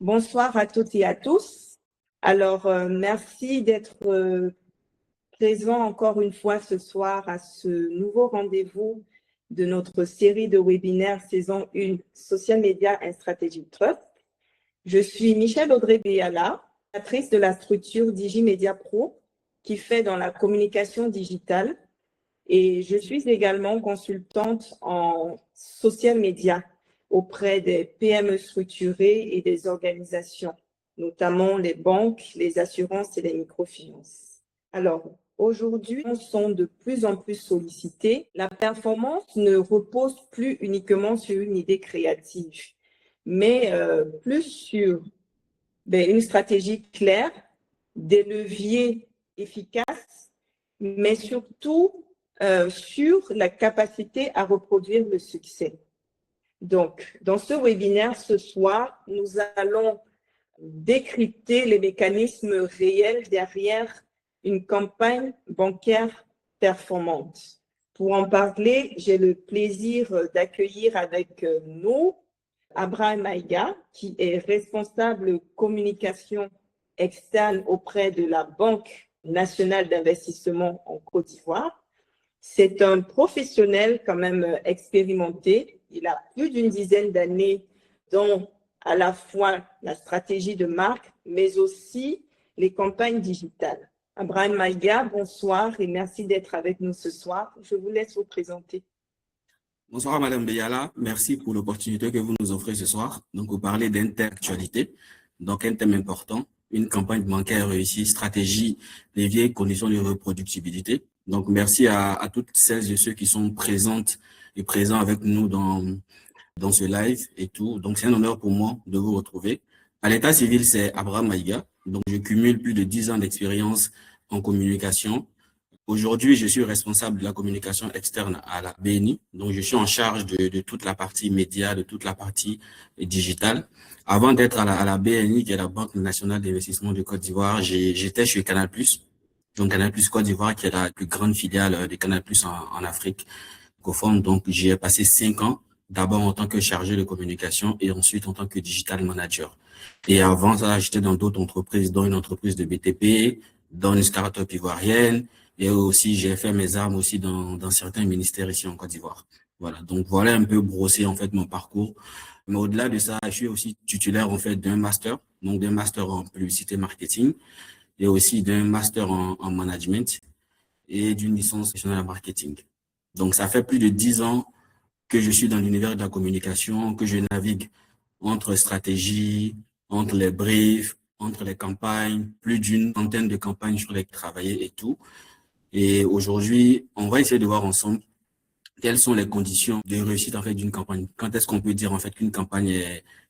Bonsoir à toutes et à tous. Alors, merci d'être présents encore une fois ce soir à ce nouveau rendez-vous de notre série de webinaires saison 1, Social Media and Strategic Trust. Je suis Michèle Audrey Béala, créatrice de la structure Digimedia Pro, qui fait dans la communication digitale. Et je suis également consultante en social media auprès des PME structurées et des organisations, notamment les banques, les assurances et les microfinances. Alors, aujourd'hui, nous sont de plus en plus sollicités. La performance ne repose plus uniquement sur une idée créative, mais plus sur une stratégie claire, des leviers efficaces, mais surtout sur la capacité à reproduire le succès. Donc, dans ce webinaire ce soir, nous allons décrypter les mécanismes réels derrière une campagne bancaire performante. Pour en parler, j'ai le plaisir d'accueillir avec nous Abraham Maïga, qui est responsable communication externe auprès de la Banque nationale d'investissement en Côte d'Ivoire. C'est un professionnel quand même expérimenté. Il a plus d'une dizaine d'années dans à la fois la stratégie de marque, mais aussi les campagnes digitales. Abraham Maïga, bonsoir et merci d'être avec nous ce soir. Je vous laisse vous présenter. Bonsoir Madame Béala, merci pour l'opportunité que vous nous offrez ce soir. Donc vous parlez d'interactualité, donc un thème important, une campagne bancaire réussie, stratégie, levier, conditions de reproductibilité. Donc merci à toutes celles et ceux qui sont présentes et présents avec nous dans ce live et tout. Donc c'est un honneur pour moi de vous retrouver. À l'état civil, c'est Abraham Maïga. Donc je cumule plus de 10 ans d'expérience en communication. Aujourd'hui, je suis responsable de la communication externe à la BNI. Donc, je suis en charge de toute la partie média, de toute la partie digitale. Avant d'être à la BNI, qui est la Banque nationale d'investissement de Côte d'Ivoire, j'étais chez Canal+. Donc, Canal+ Côte d'Ivoire, qui est la plus grande filiale de Canal+ en Afrique francophone. Donc, j'y ai passé 5 ans, d'abord en tant que chargé de communication et ensuite en tant que digital manager. Et avant ça, j'étais dans d'autres entreprises, dont une entreprise de BTP, dans une start-up ivoirienne. Et aussi, j'ai fait mes armes aussi dans certains ministères ici en Côte d'Ivoire. Voilà, donc voilà un peu brossé en fait mon parcours. Mais au-delà de ça, je suis aussi titulaire en fait d'un master, donc d'un master en publicité marketing et aussi d'un master en management et d'une licence professionnelle en marketing. Donc ça fait plus de 10 ans que je suis dans l'univers de la communication, que je navigue entre stratégie, entre les briefs, entre les campagnes, plus d'une centaine de campagnes sur lesquelles travailler et tout. Et aujourd'hui, on va essayer de voir ensemble quelles sont les conditions de réussite en fait d'une campagne. Quand est-ce qu'on peut dire en fait qu'une campagne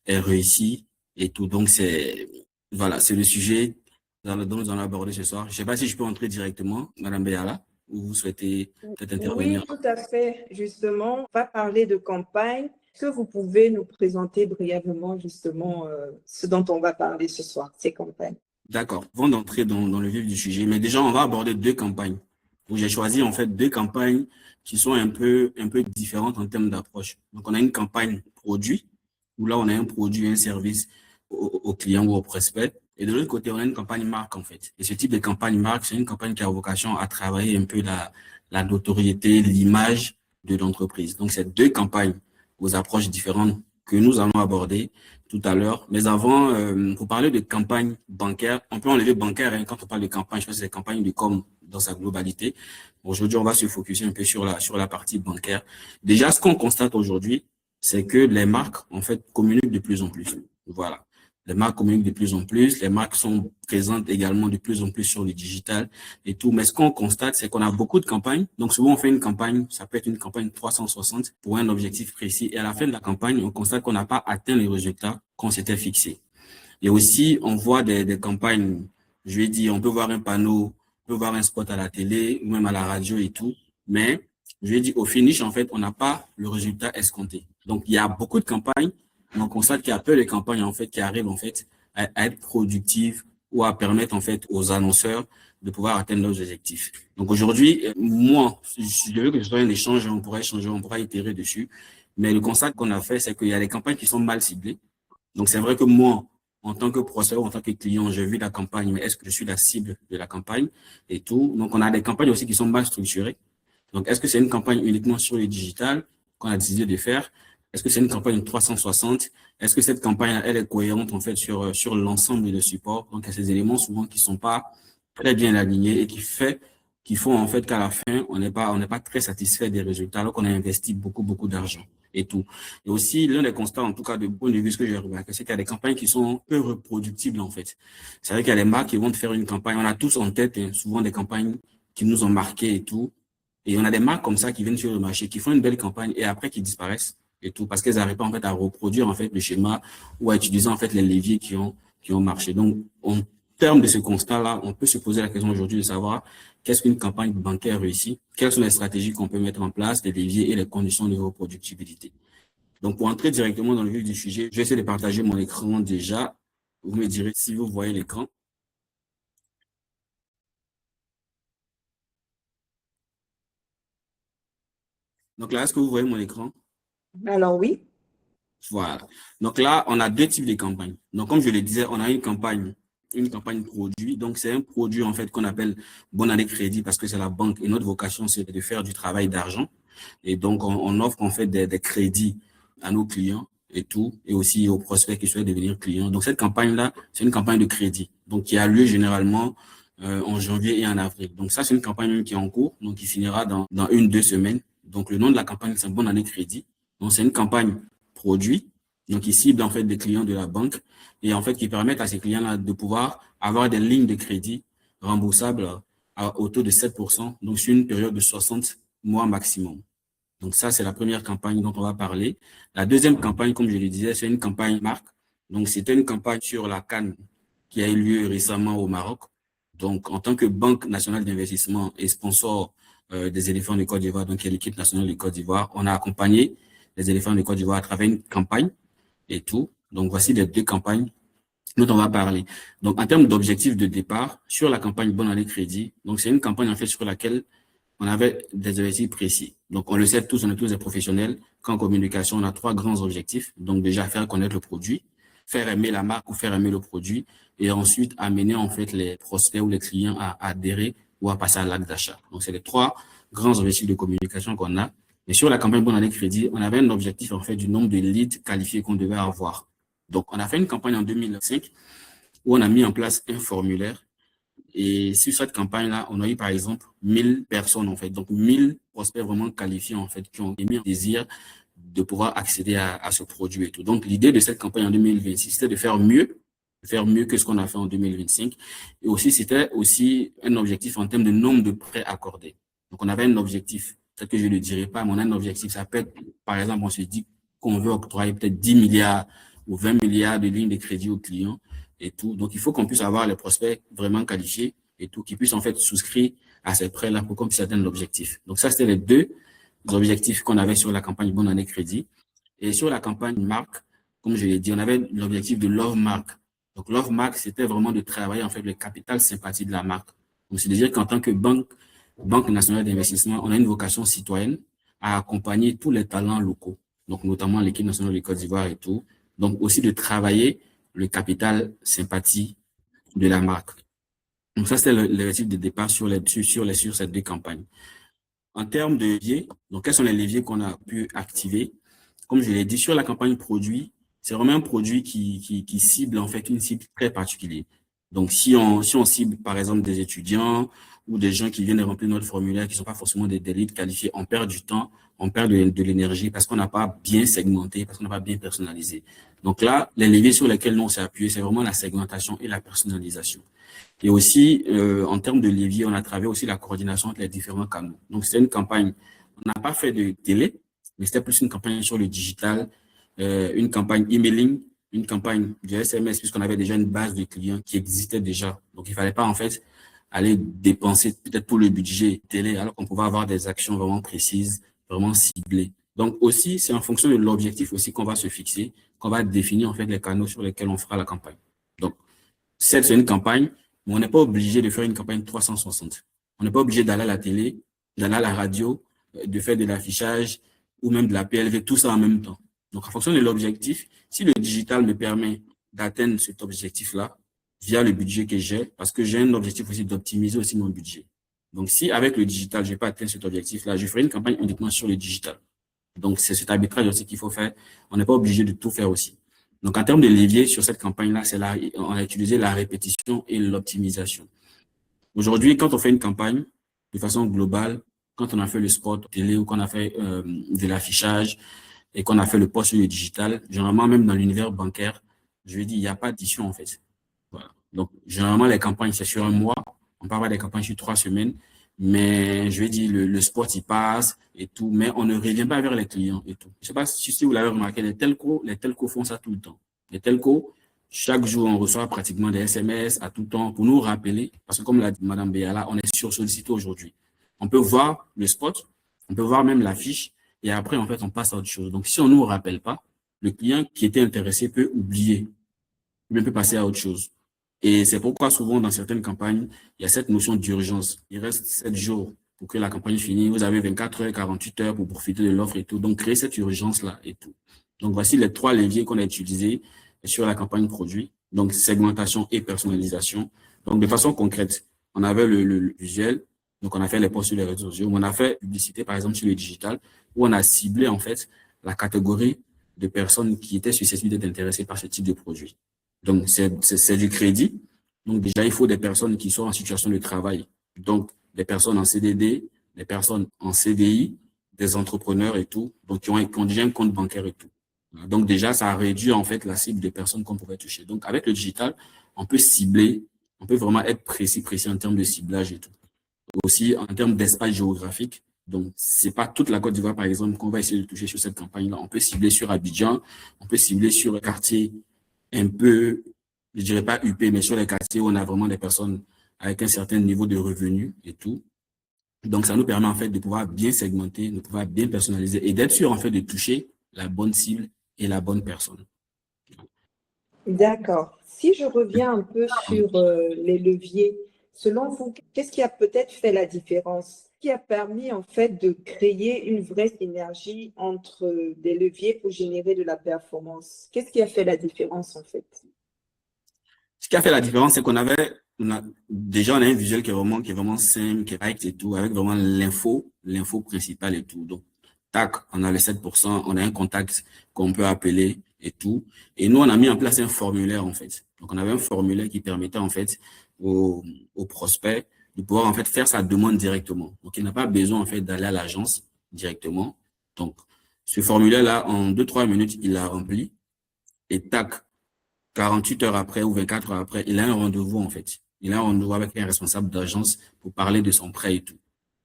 est réussie et tout. Donc c'est le sujet dont nous allons aborder ce soir. Je ne sais pas si je peux entrer directement, Madame Béala, ou vous souhaitez peut-être intervenir. Oui, tout à fait. Justement, on va parler de campagne. Est-ce que vous pouvez nous présenter brièvement justement ce dont on va parler ce soir, ces campagnes? D'accord. Avant d'entrer dans le vif du sujet, mais déjà on va aborder 2 campagnes. Donc j'ai choisi en fait 2 campagnes qui sont un peu différentes en termes d'approche. Donc on a une campagne produit où là on a un produit, un service au client ou au prospect. Et de l'autre côté, on a une campagne marque en fait. Et ce type de campagne marque, c'est une campagne qui a vocation à travailler un peu la notoriété, l'image de l'entreprise. Donc c'est 2 campagnes aux approches différentes que nous allons aborder tout à l'heure. Mais avant, pour parler de campagne bancaire, on peut enlever bancaire quand on parle de campagne. Je pense que c'est des campagnes de com dans sa globalité. Aujourd'hui, on va se focuser un peu sur la partie bancaire. Déjà, ce qu'on constate aujourd'hui, c'est que les marques, en fait, communiquent de plus en plus. Voilà. Les marques communiquent de plus en plus. Les marques sont présentes également de plus en plus sur le digital et tout. Mais ce qu'on constate, c'est qu'on a beaucoup de campagnes. Donc, souvent, on fait une campagne, ça peut être une campagne 360 pour un objectif précis. Et à la fin de la campagne, on constate qu'on n'a pas atteint les résultats qu'on s'était fixés. Et aussi, on voit des campagnes, je vais dire, on peut voir un panneau, on peut voir un spot à la télé ou même à la radio et tout. Mais, je vais dire, au finish, en fait, on n'a pas le résultat escompté. Donc, il y a beaucoup de campagnes. On constate qu'il y a peu de campagnes, en fait, qui arrivent, en fait, à être productives ou à permettre, en fait, aux annonceurs de pouvoir atteindre leurs objectifs. Donc, aujourd'hui, moi, je veux que ce soit un échange, on pourra échanger, on pourra itérer dessus. Mais le constat qu'on a fait, c'est qu'il y a des campagnes qui sont mal ciblées. Donc, c'est vrai que moi, en tant que prospect ou en tant que client, j'ai vu la campagne, mais est-ce que je suis la cible de la campagne et tout. Donc, on a des campagnes aussi qui sont mal structurées. Donc, est-ce que c'est une campagne uniquement sur le digital qu'on a décidé de faire? Est-ce que c'est une campagne 360? Est-ce que cette campagne, elle est cohérente en fait sur l'ensemble des supports? Donc, il y a ces éléments souvent qui sont pas très bien alignés et qui font en fait qu'à la fin, on n'est pas très satisfait des résultats alors qu'on a investi beaucoup d'argent et tout. Et aussi, l'un des constats, en tout cas, de point de vue, ce que j'ai remarqué, c'est qu'il y a des campagnes qui sont peu reproductibles, en fait. C'est vrai qu'il y a des marques qui vont te faire une campagne. On a tous en tête, hein, souvent des campagnes qui nous ont marqués et tout. Et on a des marques comme ça qui viennent sur le marché, qui font une belle campagne et après qui disparaissent et tout, parce qu'elles n'arrivent pas, en fait, à reproduire, en fait, le schéma ou à utiliser, en fait, les leviers qui ont marché. Donc, en termes de ce constat-là, on peut se poser la question aujourd'hui de savoir qu'est-ce qu'une campagne bancaire réussie, quelles sont les stratégies qu'on peut mettre en place, les leviers et les conditions de reproductibilité. Donc, pour entrer directement dans le vif du sujet, je vais essayer de partager mon écran déjà. Vous me direz si vous voyez l'écran. Donc là, est-ce que vous voyez mon écran? Alors oui. Voilà. Donc là, on a deux types de campagnes. Donc, comme je le disais, on a une campagne produit. Donc, c'est un produit, en fait, qu'on appelle bonne année crédit parce que c'est la banque et notre vocation, c'est de faire du travail d'argent. Et donc, on offre, en fait, des crédits à nos clients et tout, et aussi aux prospects qui souhaitent devenir clients. Donc, cette campagne-là, c'est une campagne de crédit. Donc, qui a lieu généralement en janvier et en avril. Donc, ça, c'est une campagne qui est en cours, donc qui finira dans 1-2 semaines. Donc, le nom de la campagne, c'est bonne année crédit. Donc, c'est une campagne produit, donc ils ciblent en fait des clients de la banque et en fait qui permettent à ces clients-là de pouvoir avoir des lignes de crédit remboursables au taux de 7%, donc sur une période de 60 mois maximum. Donc ça, c'est la première campagne dont on va parler. La deuxième campagne, comme je le disais, c'est une campagne marque. Donc c'était une campagne sur la CAN qui a eu lieu récemment au Maroc. Donc en tant que Banque nationale d'investissement et sponsor des éléphants de Côte d'Ivoire, donc qui est l'équipe nationale de Côte d'Ivoire, on a accompagné les éléphants de Côte d'Ivoire à travers une campagne et tout. Donc, voici les deux campagnes dont on va parler. Donc, en termes d'objectifs de départ, sur la campagne Bonne année crédit, donc c'est une campagne en fait sur laquelle on avait des objectifs précis. Donc, on le sait tous, on est tous des professionnels. Qu'en communication, on a trois grands objectifs. Donc, déjà, faire connaître le produit, faire aimer la marque ou faire aimer le produit, et ensuite amener en fait les prospects ou les clients à adhérer ou à passer à l'acte d'achat. Donc, c'est les trois grands objectifs de communication qu'on a. Et sur la campagne Bonne année crédit, on avait un objectif en fait du nombre de leads qualifiés qu'on devait avoir. Donc, on a fait une campagne en 2005 où on a mis en place un formulaire. Et sur cette campagne-là, on a eu par exemple 1000 personnes en fait, donc 1000 prospects vraiment qualifiés en fait, qui ont émis un désir de pouvoir accéder à ce produit et tout. Donc, l'idée de cette campagne en 2026, c'était de faire mieux que ce qu'on a fait en 2025. Et aussi, c'était aussi un objectif en termes de nombre de prêts accordés. Donc, on avait un objectif, peut-être que je ne le dirai pas, mais on a un objectif, ça peut être, par exemple, on se dit qu'on veut octroyer peut-être 10 milliards ou 20 milliards de lignes de crédit aux clients et tout. Donc, il faut qu'on puisse avoir les prospects vraiment qualifiés et tout, qui puissent en fait souscrire à ces prêts-là pour qu'on puisse atteindre l'objectif. Donc, ça, c'était les deux objectifs qu'on avait sur la campagne Bonne année crédit. Et sur la campagne marque, comme je l'ai dit, on avait l'objectif de Love Mark. Donc, Love Mark, c'était vraiment de travailler en fait le capital sympathie de la marque. Donc, c'est-à-dire qu'en tant que banque nationale d'investissement, on a une vocation citoyenne à accompagner tous les talents locaux, donc notamment l'équipe nationale de Côte d'Ivoire et tout. Donc, aussi de travailler le capital sympathie de la marque. Donc, ça, c'était l'objectif de départ sur ces deux campagnes. En termes de leviers, donc quels sont les leviers qu'on a pu activer? Comme je l'ai dit, sur la campagne produit, c'est vraiment un produit qui cible en fait une cible très particulière. Donc, si on cible par exemple des étudiants ou des gens qui viennent de remplir notre formulaire, qui ne sont pas forcément des leads qualifiés, on perd du temps, on perd de l'énergie parce qu'on n'a pas bien segmenté, parce qu'on n'a pas bien personnalisé. Donc là, les leviers sur lesquels nous on s'est appuyé, c'est vraiment la segmentation et la personnalisation. Et aussi, en termes de levier, on a travaillé aussi la coordination entre les différents canaux. Donc, c'était une campagne, on n'a pas fait de télé, mais c'était plus une campagne sur le digital, une campagne emailing, une campagne de SMS, puisqu'on avait déjà une base de clients qui existait déjà. Donc, il ne fallait pas, en fait, aller dépenser peut-être tout le budget télé, alors qu'on pouvait avoir des actions vraiment précises, vraiment ciblées. Donc, aussi, c'est en fonction de l'objectif aussi qu'on va se fixer, qu'on va définir, en fait, les canaux sur lesquels on fera la campagne. Donc, c'est une campagne, mais on n'est pas obligé de faire une campagne 360. On n'est pas obligé d'aller à la télé, d'aller à la radio, de faire de l'affichage ou même de la PLV, tout ça en même temps. Donc, en fonction de l'objectif, si le digital me permet d'atteindre cet objectif-là via le budget que j'ai, parce que j'ai un objectif aussi d'optimiser aussi mon budget. Donc, si avec le digital, je n'ai pas atteint cet objectif-là, je ferai une campagne uniquement sur le digital. Donc, c'est cet arbitrage aussi qu'il faut faire. On n'est pas obligé de tout faire aussi. Donc, en termes de levier sur cette campagne-là, on a utilisé la répétition et l'optimisation. Aujourd'hui, quand on fait une campagne de façon globale, quand on a fait le spot télé ou qu'on a fait de l'affichage et qu'on a fait le post sur le digital, généralement, même dans l'univers bancaire, je vais dire, il n'y a pas d'addition en fait. Voilà. Donc, généralement, les campagnes, c'est sur un mois. On peut avoir des campagnes sur 3 semaines. Mais je vais dire, le spot, il passe et tout, mais on ne revient pas vers les clients et tout. Je ne sais pas si vous l'avez remarqué, les telcos font ça tout le temps. Les telcos, chaque jour, on reçoit pratiquement des SMS à tout temps pour nous rappeler, parce que comme l'a dit Mme Béala, on est sursollicité aujourd'hui. On peut voir le spot, on peut voir même l'affiche, et après, en fait, on passe à autre chose. Donc, si on ne nous rappelle pas, le client qui était intéressé peut oublier, il peut passer à autre chose. Et c'est pourquoi souvent dans certaines campagnes, il y a cette notion d'urgence. Il reste 7 jours pour que la campagne finisse. Vous avez 24 heures, 48 heures pour profiter de l'offre et tout. Donc, créer cette urgence-là et tout. Donc, voici les 3 leviers qu'on a utilisés sur la campagne produit. Donc, segmentation et personnalisation. Donc, de façon concrète, on avait le visuel. Donc, on a fait les posts sur les réseaux sociaux. On a fait publicité, par exemple, sur le digital, où on a ciblé, en fait, la catégorie de personnes qui étaient susceptibles d'être intéressées par ce type de produit. Donc, c'est du crédit. Donc, déjà, il faut des personnes qui sont en situation de travail. Donc, des personnes en CDD, des personnes en CDI, des entrepreneurs et tout. Donc, qui ont déjà un compte bancaire et tout. Donc, déjà, ça a réduit, en fait, la cible des personnes qu'on pouvait toucher. Donc, avec le digital, on peut cibler, on peut vraiment être précis en termes de ciblage et tout. Aussi, en termes d'espace géographique. Donc, c'est pas toute la Côte d'Ivoire, par exemple, qu'on va essayer de toucher sur cette campagne-là. On peut cibler sur Abidjan, on peut cibler sur un quartier un peu, je dirais pas UP, mais sur les quartiers où on a vraiment des personnes avec un certain niveau de revenus et tout. Donc, ça nous permet en fait de pouvoir bien segmenter, de pouvoir bien personnaliser et d'être sûr en fait de toucher la bonne cible et la bonne personne. D'accord. Si je reviens un peu sur les leviers, selon vous, qu'est-ce qui a peut-être fait la différence? Qui a permis en fait de créer une vraie synergie entre des leviers pour générer de la performance? Qu'est-ce qui a fait la différence en fait? Ce qui a fait la différence, c'est déjà on a un visuel qui est vraiment simple, qui est correct et tout, avec vraiment l'info principale et tout. Donc, tac, on a les 7%, on a un contact qu'on peut appeler et tout. Et nous, on a mis en place un formulaire, en fait. Donc, on avait un formulaire qui permettait, en fait, au prospect de pouvoir, en fait, faire sa demande directement. Donc, il n'a pas besoin, en fait, d'aller à l'agence directement. Donc, ce formulaire-là, en 2-3 minutes, il l'a rempli. Et tac, 48 heures après ou 24 heures après, il a un rendez-vous, en fait. Il a un rendez-vous avec un responsable d'agence pour parler de son prêt et tout.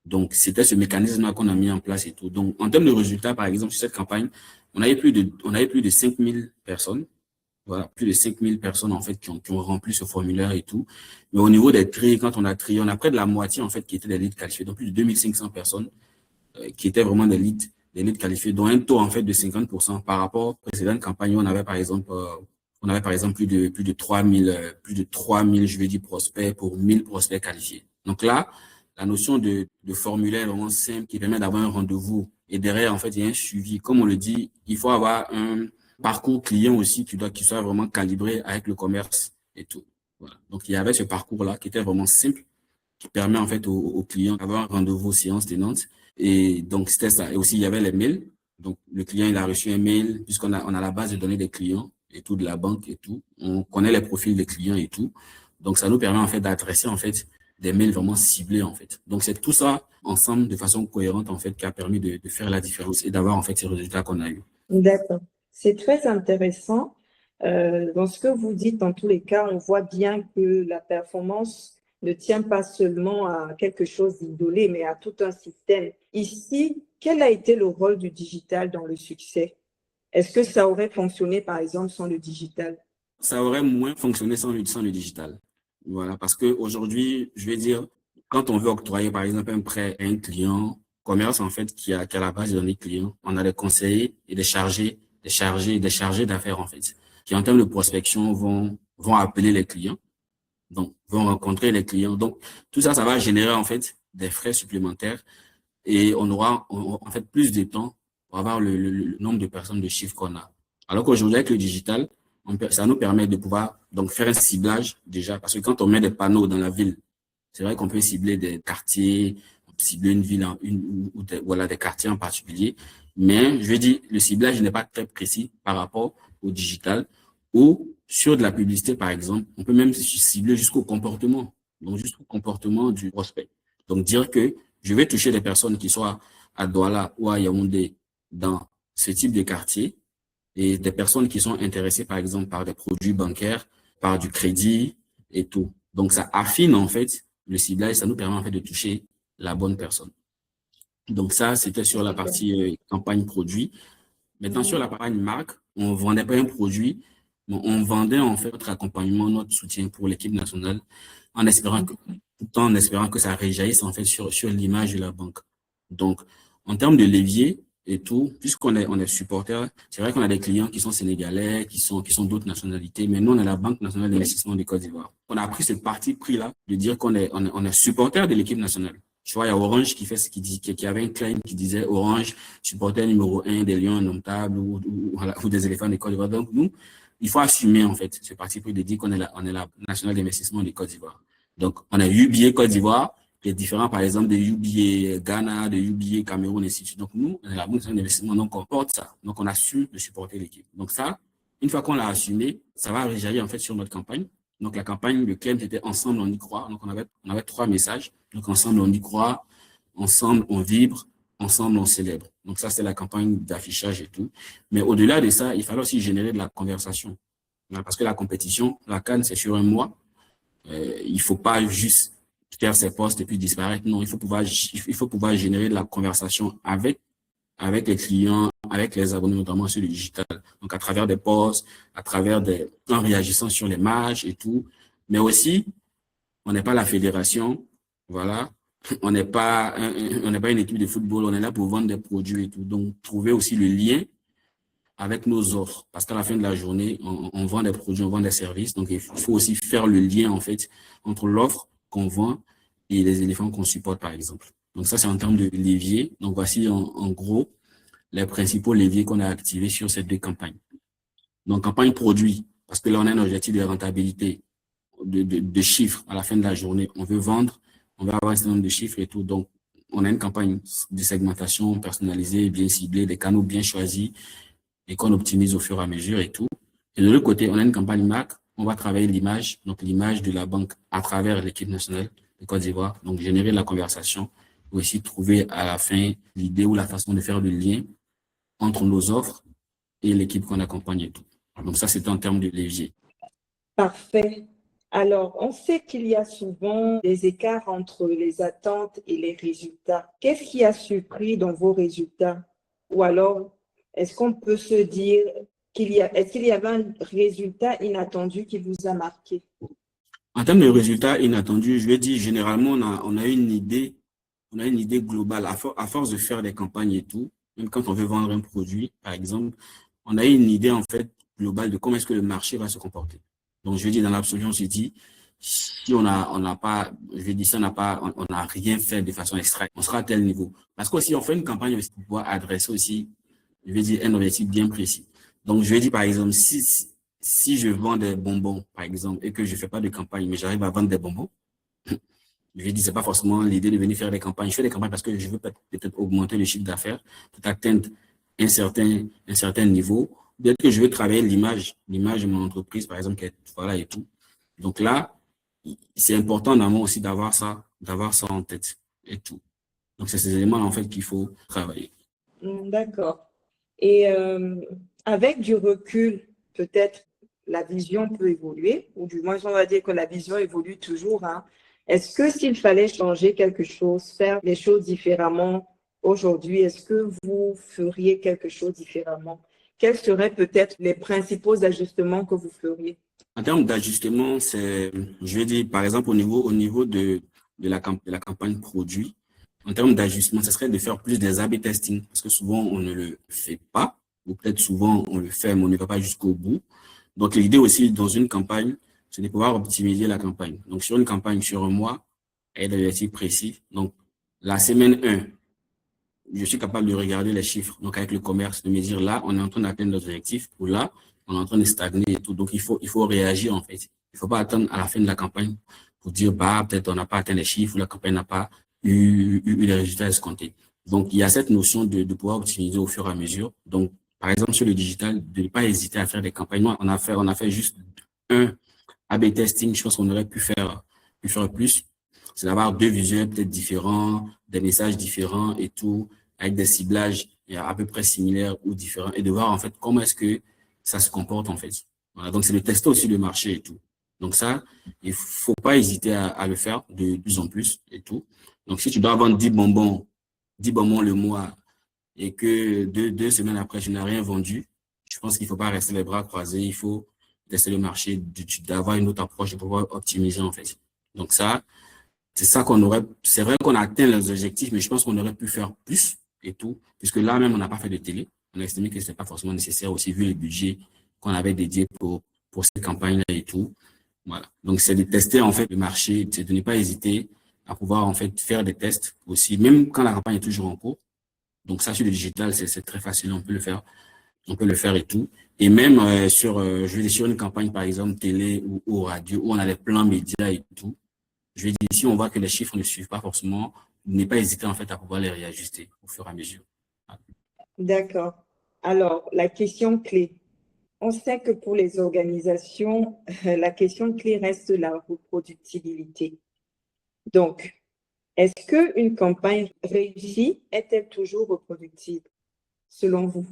Donc, c'était ce mécanisme-là qu'on a mis en place et tout. Donc, en termes de résultats, par exemple, sur cette campagne, on avait plus de 5000 personnes. Voilà, plus de 5000 personnes, en fait, qui ont rempli ce formulaire et tout. Mais au niveau des tri, quand on a trié, on a près de la moitié, en fait, qui étaient des leads qualifiés. Donc, plus de 2500 personnes qui étaient vraiment des leads qualifiés, dont un taux, en fait, de 50% par rapport aux précédentes campagnes où on avait, par exemple, plus de 3000, je vais dire, prospects pour 1000 prospects qualifiés. Donc là, la notion de formulaire vraiment simple qui permet d'avoir un rendez-vous et derrière, en fait, il y a un suivi. Comme on le dit, il faut avoir un parcours client aussi qui soit vraiment calibré avec le commerce et tout. Voilà. Donc, il y avait ce parcours-là qui était vraiment simple, qui permet, en fait, aux clients d'avoir un rendez-vous séance tenante. Et donc, c'était ça. Et aussi, il y avait les mails. Donc, le client, il a reçu un mail puisqu'on a la base de données des clients et tout, de la banque et tout. On connaît les profils des clients et tout. Donc, ça nous permet, en fait, d'adresser, en fait, des mails vraiment ciblés, en fait. Donc, c'est tout ça ensemble de façon cohérente, en fait, qui a permis de faire la différence et d'avoir, en fait, ces résultats qu'on a eus. D'accord. C'est très intéressant. Dans ce que vous dites, dans tous les cas, on voit bien que la performance ne tient pas seulement à quelque chose d'isolé, mais à tout un système. Ici, quel a été le rôle du digital dans le succès? Est-ce que ça aurait fonctionné, par exemple, sans le digital? Ça aurait moins fonctionné sans le digital. Voilà, parce qu'aujourd'hui, je vais dire, quand on veut octroyer, par exemple, un prêt à un client, commerce, en fait, qui a la base de données clients, on a des conseillers et des chargés d'affaires, en fait, qui, en termes de prospection, vont appeler les clients, donc, vont rencontrer les clients. Donc, tout ça, ça va générer, en fait, des frais supplémentaires et on aura, en fait, plus de temps pour avoir le nombre de personnes de chiffres qu'on a. Alors qu'aujourd'hui, avec le digital, ça nous permet de pouvoir donc faire un ciblage déjà, parce que quand on met des panneaux dans la ville, c'est vrai qu'on peut cibler des quartiers, on peut cibler une ville, voilà, des quartiers en particulier, mais je veux dire, le ciblage n'est pas très précis par rapport au digital ou sur de la publicité, par exemple, on peut même cibler jusqu'au comportement, donc jusqu'au comportement du prospect. Donc dire que je vais toucher des personnes qui soient à Douala ou à Yaoundé dans ce type de quartier et des personnes qui sont intéressées, par exemple, par des produits bancaires, par du crédit et tout. Donc, ça affine, en fait, le ciblage, ça nous permet, en fait, de toucher la bonne personne. Donc, ça, c'était sur la partie campagne produit. Maintenant, sur la campagne marque, on ne vendait pas un produit, mais on vendait, en fait, notre accompagnement, notre soutien pour l'équipe nationale, en espérant que, tout en espérant que ça réjaillisse, en fait, sur l'image de la banque. Donc, en termes de levier, et tout, puisqu'on est supporter, c'est vrai qu'on a des clients qui sont sénégalais, qui sont d'autres nationalités, mais nous, on est la Banque nationale d'investissement de Côte d'Ivoire. On a pris ce parti pris-là de dire qu'on est supporter de l'équipe nationale. Tu vois, il y a Orange qui avait un claim qui disait Orange, supporter numéro 1 des lions indomptables ou des éléphants de Côte d'Ivoire. Donc, nous, il faut assumer, en fait, ce parti pris de dire qu'on est la nationale d'investissement de Côte d'Ivoire. Donc, on a UBA Côte d'Ivoire, qui est différent, par exemple, de UBA Ghana, de UBA Cameroun, et ainsi de suite. Donc, nous, on est la banque d'investissement, donc on porte ça. Donc, on assume de supporter l'équipe. Donc, ça, une fois qu'on l'a assumé, ça va réjaillir, en fait, sur notre campagne. Donc, la campagne, le claim, c'était Ensemble, on y croit. Donc, on avait 3 messages. Donc, Ensemble, on y croit. Ensemble, on vibre. Ensemble, on célèbre. Donc, ça, c'est la campagne d'affichage et tout. Mais au-delà de ça, il fallait aussi générer de la conversation. Parce que la compétition, la CAN, c'est sur un mois. Il faut pas juste faire ses postes et puis disparaître. Non, il faut pouvoir générer de la conversation avec les clients, avec les abonnés, notamment sur le digital. Donc, à travers des posts, en réagissant sur les matchs et tout. Mais aussi, on n'est pas la fédération. Voilà. On n'est pas une équipe de football. On est là pour vendre des produits et tout. Donc, trouver aussi le lien avec nos offres. Parce qu'à la fin de la journée, on vend des produits, on vend des services. Donc, il faut aussi faire le lien, en fait, entre l'offre qu'on vend et les éléphants qu'on supporte, par exemple. Donc, ça, c'est en termes de levier. Donc, voici en gros les principaux leviers qu'on a activés sur ces 2 campagnes. Donc, campagne produit, parce que là, on a un objectif de rentabilité, de chiffres à la fin de la journée. On veut vendre, on veut avoir un certain nombre de chiffres et tout. Donc, on a une campagne de segmentation personnalisée, bien ciblée, des canaux bien choisis, et qu'on optimise au fur et à mesure et tout. Et de l'autre côté, on a une campagne marque, on va travailler l'image, donc l'image de la banque à travers l'équipe nationale de Côte d'Ivoire, donc générer la conversation, ou aussi trouver à la fin l'idée ou la façon de faire le lien entre nos offres et l'équipe qu'on accompagne et tout. Donc ça, c'est en termes de levier. Parfait. Alors, on sait qu'il y a souvent des écarts entre les attentes et les résultats. Qu'est-ce qui a surpris dans vos résultats? Ou alors, est-ce qu'on peut se dire est-ce qu'il y avait un résultat inattendu qui vous a marqué? En termes de résultats inattendus, je vais dire, généralement, on a une idée globale. À force de faire des campagnes et tout, même quand on veut vendre un produit, par exemple, on a une idée, en fait, globale de comment est-ce que le marché va se comporter. Donc, je veux dire, dans l'absolu, on se dit, si on n'a pas, je vais dire, si on n'a rien fait de façon extraite, on sera à tel niveau. Parce que si on fait une campagne pour pouvoir adresser aussi, je vais dire, un objectif bien précis. Donc, je vais dire, par exemple, si je vends des bonbons, par exemple, et que je ne fais pas de campagne, mais j'arrive à vendre des bonbons, je dis, c'est pas forcément l'idée de venir faire des campagnes. Je fais des campagnes parce que je veux peut-être augmenter le chiffre d'affaires pour atteindre un certain niveau. Peut-être que je veux travailler l'image de mon entreprise, par exemple, voilà et tout. Donc là, c'est important d'abord aussi d'avoir ça en tête et tout. Donc, c'est ces éléments, en fait, qu'il faut travailler. D'accord. Et avec du recul, peut-être la vision peut évoluer, ou du moins, on va dire que la vision évolue toujours, hein. Est-ce que s'il fallait changer quelque chose, faire les choses différemment aujourd'hui, est-ce que vous feriez quelque chose différemment? Quels seraient peut-être les principaux ajustements que vous feriez? En termes d'ajustement, je vais dire, par exemple, au niveau de la campagne produit, en termes d'ajustement, ce serait de faire plus des A/B testing, parce que souvent, on ne le fait pas, ou peut-être souvent, on le fait, mais on ne va pas jusqu'au bout. Donc, l'idée aussi, dans une campagne, c'est de pouvoir optimiser la campagne. Donc, sur une campagne sur un mois, et des objectifs précis. Donc, la semaine 1, je suis capable de regarder les chiffres, donc avec le commerce, de me dire là, on est en train d'atteindre nos objectifs, ou là, on est en train de stagner et tout. Donc, il faut réagir, en fait. Il ne faut pas attendre à la fin de la campagne pour dire, bah, peut-être on n'a pas atteint les chiffres ou la campagne n'a pas eu les résultats escomptés. Donc, il y a cette notion de pouvoir optimiser au fur et à mesure. Donc, par exemple, sur le digital, de ne pas hésiter à faire des campagnes. Nous, on a fait juste un A/B testing. Je pense qu'on aurait pu faire plus. C'est d'avoir deux visuels peut-être différents, des messages différents et tout, avec des ciblages à peu près similaires ou différents, et de voir en fait comment est-ce que ça se comporte en fait. Voilà, donc c'est de tester aussi le marché et tout. Donc ça, il faut pas hésiter à le faire de plus en plus et tout. Donc si tu dois vendre 10 bonbons le mois et que deux semaines après, je n'ai rien vendu, je pense qu'il ne faut pas rester les bras croisés. Il faut tester le marché, d'avoir une autre approche, de pouvoir optimiser en fait. Donc ça, c'est ça qu'on aurait, c'est vrai qu'on a atteint les objectifs, mais je pense qu'on aurait pu faire plus et tout, puisque là même, on n'a pas fait de télé. On a estimé que ce n'était pas forcément nécessaire aussi, vu le budget qu'on avait dédié pour cette campagne-là et tout. Voilà. Donc, c'est de tester, en fait, le marché, c'est de ne pas hésiter à pouvoir, en fait, faire des tests aussi, même quand la campagne est toujours en cours. Donc, ça, sur le digital, c'est très facile, on peut le faire. On peut le faire et tout. Et même je vais dire sur une campagne, par exemple, télé ou radio, où on a les plans médias et tout. Je vais dire, si on voit que les chiffres ne suivent pas forcément, ne pas hésiter, en fait, à pouvoir les réajuster au fur et à mesure. D'accord. Alors, la question clé. On sait que pour les organisations, la question clé reste la reproductibilité. Donc, est-ce qu'une campagne réussie est-elle toujours reproductible, selon vous?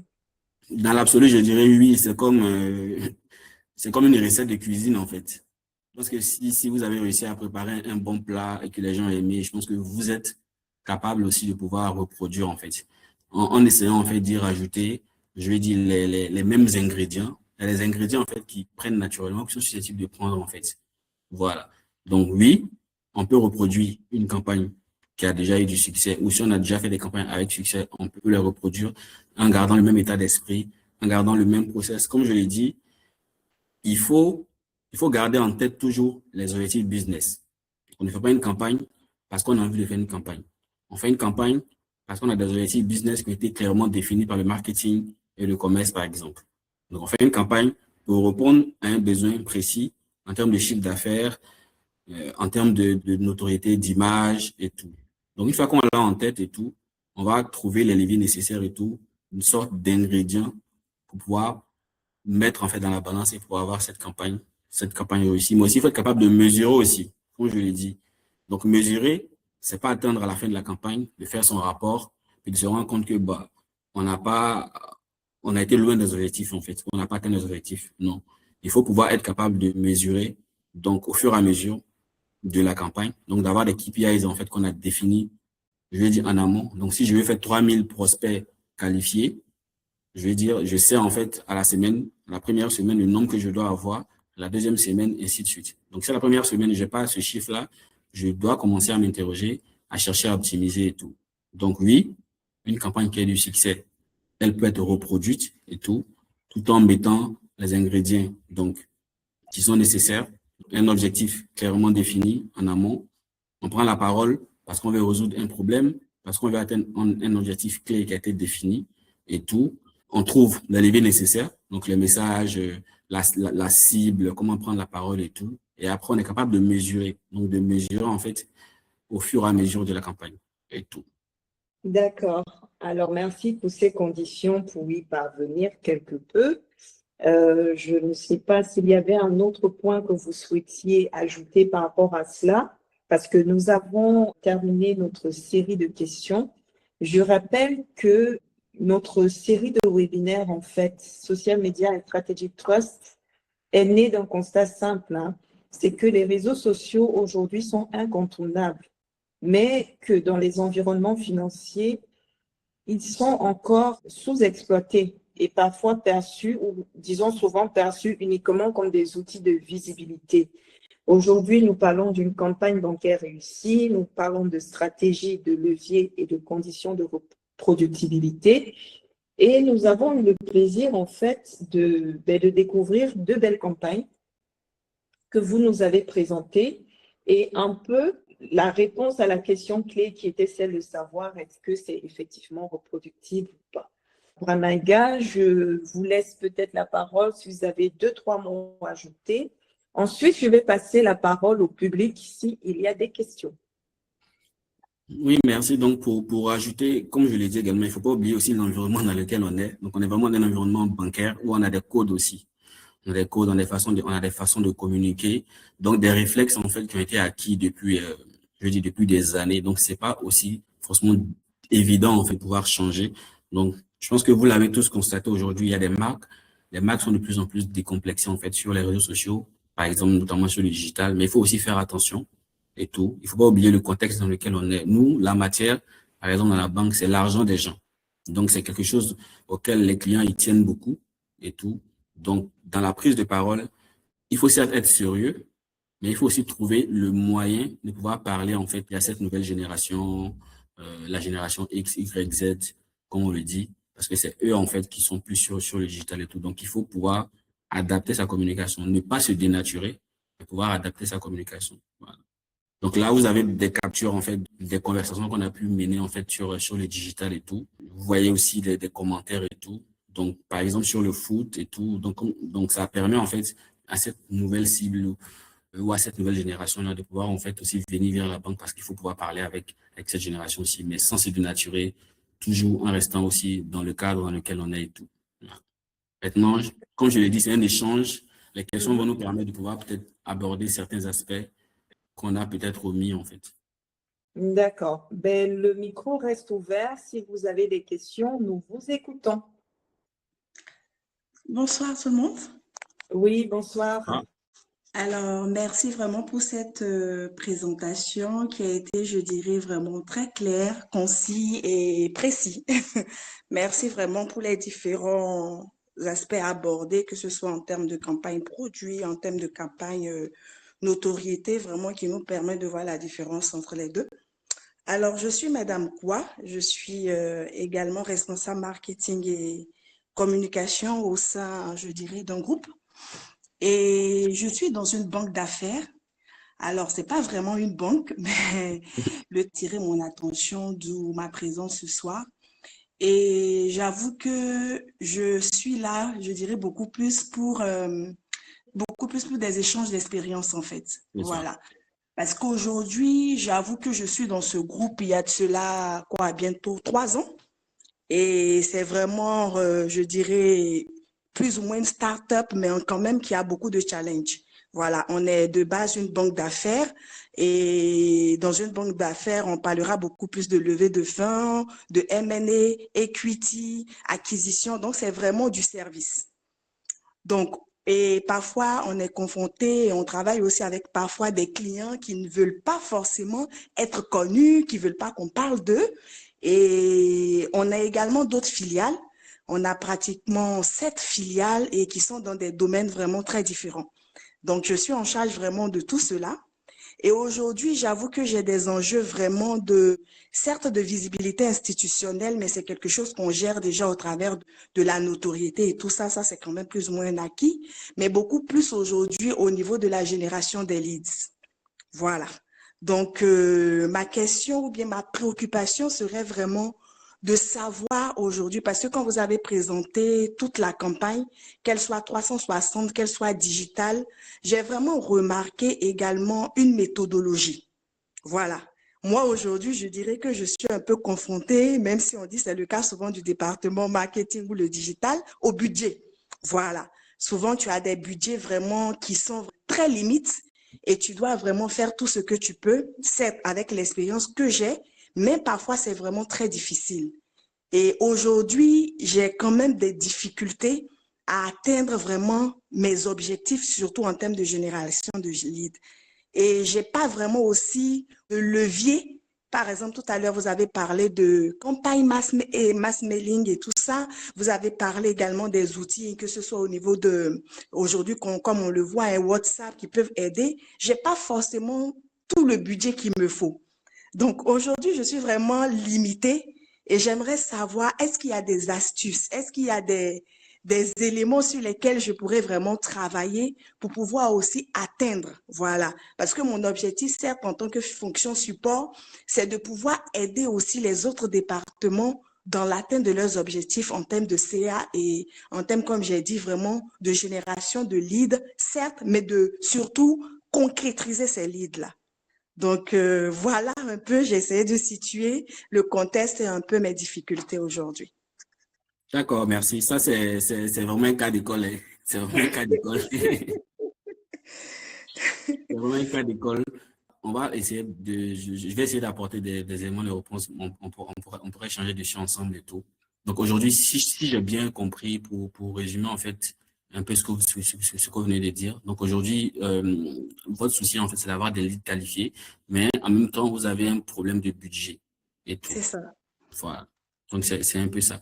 Dans l'absolu, je dirais oui, c'est comme une recette de cuisine, en fait. Parce que si vous avez réussi à préparer un bon plat et que les gens aiment, je pense que vous êtes capable aussi de pouvoir reproduire, en fait. En essayant, en fait, d'y rajouter, je vais dire, les mêmes ingrédients. Il y a les ingrédients, en fait, qui prennent naturellement, qui sont susceptibles de prendre, en fait. Voilà. Donc, oui, on peut reproduire une campagne qui a déjà eu du succès, ou si on a déjà fait des campagnes avec succès, on peut les reproduire en gardant le même état d'esprit, en gardant le même process. Comme je l'ai dit, il faut, il faut garder en tête toujours les objectifs business. On ne fait pas une campagne parce qu'on a envie de faire une campagne. On fait une campagne parce qu'on a des objectifs business qui ont été clairement définis par le marketing et le commerce, par exemple. Donc, on fait une campagne pour répondre à un besoin précis en termes de chiffre d'affaires, en termes de notoriété, d'image et tout. Donc, une fois qu'on l'a en tête et tout, on va trouver les leviers nécessaires et tout, une sorte d'ingrédient pour pouvoir mettre en fait dans la balance et pour avoir cette campagne réussie. Mais aussi, il faut être capable de mesurer aussi, comme je l'ai dit. Donc, mesurer, c'est pas attendre à la fin de la campagne, de faire son rapport, et de se rendre compte que, bah, on n'a pas, on a été loin des objectifs, en fait. On n'a pas atteint les objectifs. Non. Il faut pouvoir être capable de mesurer, donc, au fur et à mesure de la campagne. Donc, d'avoir des KPIs, en fait, qu'on a définis, je vais dire en amont. Donc, si je veux faire 3000 prospects qualifiés, je vais dire, je sais en fait à la semaine, la première semaine, le nombre que je dois avoir, la deuxième semaine, ainsi de suite. Donc, si la première semaine, je n'ai pas ce chiffre-là, je dois commencer à m'interroger, à chercher à optimiser et tout. Donc, oui, une campagne qui a du succès, elle peut être reproduite et tout en mettant les ingrédients donc, qui sont nécessaires, un objectif clairement défini en amont. On prend la parole parce qu'on veut résoudre un problème, parce qu'on veut atteindre un objectif clé qui a été défini et tout. On trouve les leviers nécessaires, donc les messages, la cible, comment prendre la parole et tout. Et après, on est capable de mesurer, donc de mesurer en fait au fur et à mesure de la campagne et tout. D'accord. Alors, merci pour ces conditions pour y parvenir quelque peu. Je ne sais pas s'il y avait un autre point que vous souhaitiez ajouter par rapport à cela, parce que nous avons terminé notre série de questions. Je rappelle que notre série de webinaires, en fait, Social Media and Strategic Trust, est née d'un constat simple, hein. C'est que les réseaux sociaux aujourd'hui sont incontournables, mais que dans les environnements financiers, ils sont encore sous-exploités et parfois perçus, ou disons souvent perçus uniquement comme des outils de visibilité. Aujourd'hui, nous parlons d'une campagne bancaire réussie, nous parlons de stratégie, de levier et de conditions de productivité. Et nous avons eu le plaisir, en fait, de découvrir deux belles campagnes que vous nous avez présentées et un peu la réponse à la question clé qui était celle de savoir est-ce que c'est effectivement reproductible ou pas. Branaga, je vous laisse peut-être la parole si vous avez 2-3 mots à ajouter. Ensuite, je vais passer la parole au public s'il y a des questions. Oui, merci. Donc, pour ajouter, comme je l'ai dit également, il ne faut pas oublier aussi l'environnement dans lequel on est. Donc, on est vraiment dans un environnement bancaire où on a des codes aussi. On a des codes, on a des façons de communiquer. Donc, des réflexes, en fait, qui ont été acquis depuis, je dis, depuis des années. Donc, c'est pas aussi forcément évident, en fait, de pouvoir changer. Donc, je pense que vous l'avez tous constaté aujourd'hui, il y a des marques. Les marques sont de plus en plus décomplexées, en fait, sur les réseaux sociaux, par exemple, notamment sur le digital. Mais il faut aussi faire attention et tout. Il faut pas oublier le contexte dans lequel on est. Nous, la matière, par exemple, dans la banque, c'est l'argent des gens. Donc, c'est quelque chose auquel les clients y tiennent beaucoup et tout. Donc, dans la prise de parole, il faut certes être sérieux, mais il faut aussi trouver le moyen de pouvoir parler, en fait, à cette nouvelle génération, la génération X, Y, Z, comme on le dit, parce que c'est eux, en fait, qui sont plus sur le digital et tout. Donc, il faut pouvoir adapter sa communication, ne pas se dénaturer, mais pouvoir adapter sa communication. Voilà. Donc là, vous avez des captures, en fait, des conversations qu'on a pu mener, en fait, sur le digital et tout. Vous voyez aussi des commentaires et tout. Donc, par exemple, sur le foot et tout. Donc ça permet, en fait, à cette nouvelle cible ou à cette nouvelle génération-là de pouvoir, en fait, aussi venir vers la banque parce qu'il faut pouvoir parler avec cette génération aussi, mais sans se dénaturer, toujours en restant aussi dans le cadre dans lequel on est et tout. Voilà. Maintenant, comme je l'ai dit, c'est un échange. Les questions vont nous permettre de pouvoir peut-être aborder certains aspects qu'on a peut-être omis, en fait. D'accord. Ben, le micro reste ouvert. Si vous avez des questions, nous vous écoutons. Bonsoir tout le monde. Oui, bonsoir. Ah. Alors, merci vraiment pour cette présentation qui a été, je dirais, vraiment très claire, concis et précis. Merci vraiment pour les différents aspects abordés, que ce soit en termes de campagne produit, en termes de campagne notoriété, vraiment qui nous permet de voir la différence entre les deux. Alors, je suis Madame Kwa, je suis également responsable marketing et communication au sein, je dirais, d'un groupe. Et je suis dans une banque d'affaires. Alors, c'est pas vraiment une banque, mais le tirer mon attention, d'où ma présence ce soir. Et j'avoue que je suis là, je dirais, beaucoup plus pour des échanges d'expériences, en fait. C'est ça. Voilà. Parce qu'aujourd'hui, j'avoue que je suis dans ce groupe il y a de cela, quoi, bientôt 3 ans. Et c'est vraiment, je dirais, plus ou moins une start-up, mais quand même qui a beaucoup de challenges. Voilà, on est de base une banque d'affaires et dans une banque d'affaires, on parlera beaucoup plus de levée de fonds, de M&A, equity, acquisition. Donc, c'est vraiment du service. Donc, et parfois, on est confronté, et on travaille aussi avec parfois des clients qui ne veulent pas forcément être connus, qui ne veulent pas qu'on parle d'eux. Et on a également d'autres filiales. On a pratiquement 7 filiales et qui sont dans des domaines vraiment très différents. Donc, je suis en charge vraiment de tout cela. Et aujourd'hui, j'avoue que j'ai des enjeux vraiment certes, de visibilité institutionnelle, mais c'est quelque chose qu'on gère déjà au travers de la notoriété et tout ça. Ça, c'est quand même plus ou moins un acquis, mais beaucoup plus aujourd'hui au niveau de la génération des leads. Voilà. Donc, ma question ou bien ma préoccupation serait vraiment de savoir aujourd'hui, parce que quand vous avez présenté toute la campagne, qu'elle soit 360, qu'elle soit digitale, j'ai vraiment remarqué également une méthodologie. Voilà. Moi, aujourd'hui, je dirais que je suis un peu confrontée, même si on dit c'est le cas souvent du département marketing ou le digital, au budget. Voilà. Souvent, tu as des budgets vraiment qui sont très limites et tu dois vraiment faire tout ce que tu peux, certes avec l'expérience que j'ai, mais parfois c'est vraiment très difficile. Et aujourd'hui, j'ai quand même des difficultés à atteindre vraiment mes objectifs, surtout en termes de génération de leads. Et j'ai pas vraiment aussi de levier. Par exemple, tout à l'heure, vous avez parlé de campagne mass mailing et tout ça. Vous avez parlé également des outils, que ce soit au niveau de, aujourd'hui, comme on le voit, un WhatsApp qui peuvent aider. J'ai pas forcément tout le budget qu'il me faut. Donc, aujourd'hui, je suis vraiment limitée et j'aimerais savoir, est-ce qu'il y a des astuces? Est-ce qu'il y a des éléments sur lesquels je pourrais vraiment travailler pour pouvoir aussi atteindre, voilà. Parce que mon objectif, certes, en tant que fonction support, c'est de pouvoir aider aussi les autres départements dans l'atteinte de leurs objectifs en termes de CA et en termes, comme j'ai dit, vraiment de génération de leads, certes, mais de surtout concrétiser ces leads-là. Donc, voilà un peu, j'ai essayé de situer le contexte et un peu mes difficultés aujourd'hui. D'accord, merci. Ça, c'est vraiment un cas d'école, hein. C'est vraiment un cas d'école. C'est vraiment un cas d'école. On va essayer je vais essayer d'apporter des éléments de réponse. On pourrait changer de champ ensemble et tout. Donc aujourd'hui, si j'ai bien compris, pour résumer en fait un peu ce que vous venez de dire. Donc aujourd'hui, votre souci en fait, c'est d'avoir des leads qualifiés, mais en même temps, vous avez un problème de budget et tout. C'est ça. Voilà. Donc c'est un peu ça.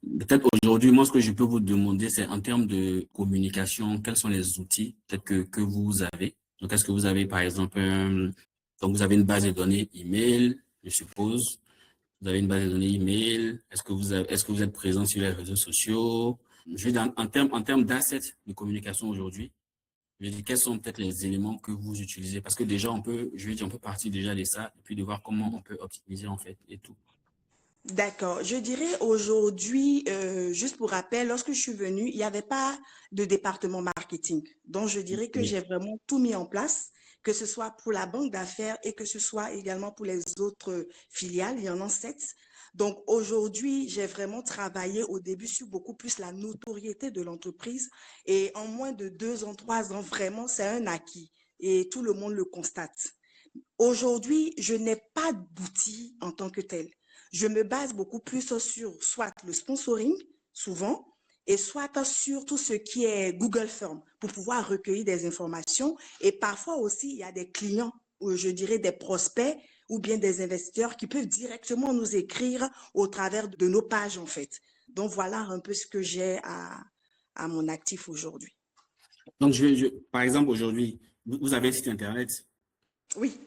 Peut-être aujourd'hui, moi, ce que je peux vous demander, c'est en termes de communication, quels sont les outils peut-être que vous avez. Donc, est-ce que vous avez, par exemple, donc vous avez une base de données email, je suppose. Vous avez une base de données email. Est-ce que vous êtes présent sur les réseaux sociaux? Je vais dire, en termes d'assets de communication aujourd'hui, je vais dire, quels sont peut-être les éléments que vous utilisez? Parce que déjà, je vais dire, on peut partir déjà de ça et puis de voir comment on peut optimiser, en fait, et tout. D'accord. Je dirais aujourd'hui, juste pour rappel, lorsque je suis venue, il n'y avait pas de département marketing. Donc, je dirais que Oui. j'ai vraiment tout mis en place, que ce soit pour la banque d'affaires et que ce soit également pour les autres filiales. Il y en a 7. Donc, aujourd'hui, j'ai vraiment travaillé au début sur beaucoup plus la notoriété de l'entreprise. Et en moins de 2 ans, 3 ans, vraiment, c'est un acquis. Et tout le monde le constate. Aujourd'hui, je n'ai pas d'outils en tant que tel. Je me base beaucoup plus sur soit le sponsoring, souvent, et soit sur tout ce qui est Google Form pour pouvoir recueillir des informations. Et parfois aussi, il y a des clients, ou je dirais des prospects ou bien des investisseurs qui peuvent directement nous écrire au travers de nos pages, en fait. Donc, voilà un peu ce que j'ai à mon actif aujourd'hui. Donc, par exemple, aujourd'hui, vous avez un site Internet. Oui,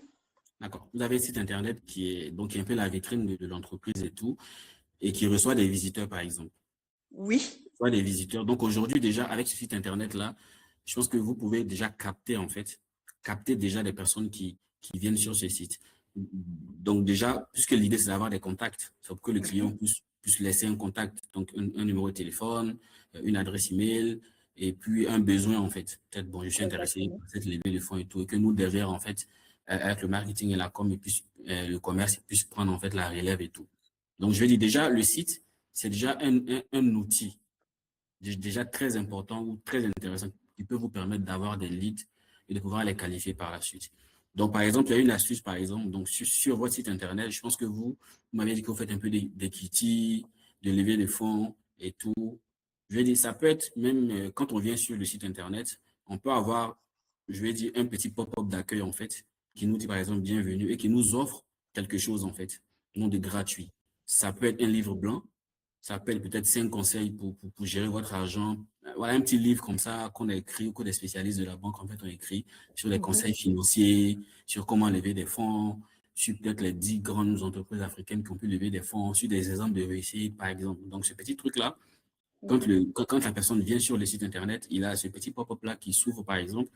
D'accord. Vous avez un site Internet qui est un peu la vitrine de l'entreprise et tout, et qui reçoit des visiteurs, par exemple. oui, Reçoit des visiteurs. Donc, aujourd'hui, déjà, avec ce site Internet-là, je pense que vous pouvez déjà capter déjà des personnes qui viennent sur ce site. Donc, déjà, puisque l'idée, c'est d'avoir des contacts, c'est pour que le client puisse laisser un contact, donc un numéro de téléphone, une adresse email, et puis un besoin, en fait. Peut-être, bon, je suis intéressé exactement. par cette levée de fonds et tout, et que nous, derrière, en fait, avec le marketing et la com, le commerce, ils puissent prendre, en fait, la relève et tout. Donc, je vais dire déjà, le site, c'est déjà un outil déjà très important ou très intéressant qui peut vous permettre d'avoir des leads et de pouvoir les qualifier par la suite. Donc, par exemple, il y a une astuce, par exemple, donc sur votre site Internet, je pense que vous m'avez dit que vous faites un peu d'equity, de levée de fonds et tout. Je vais dire, ça peut être même quand on vient sur le site Internet, on peut avoir, je vais dire, un petit pop-up d'accueil, en fait, qui nous dit, par exemple, bienvenue et qui nous offre quelque chose, en fait, non de gratuit. Ça peut être un livre blanc, ça s'appelle peut-être 5 conseils pour gérer votre argent. Voilà un petit livre comme ça qu'on a écrit ou que des spécialistes de la banque en fait ont écrit sur les conseils financiers, sur comment lever des fonds, sur peut-être les 10 grandes entreprises africaines qui ont pu lever des fonds, sur des exemples de réussite par exemple. Donc ce petit truc-là, quand la personne vient sur le site internet, il a ce petit pop-up-là qui s'ouvre par exemple.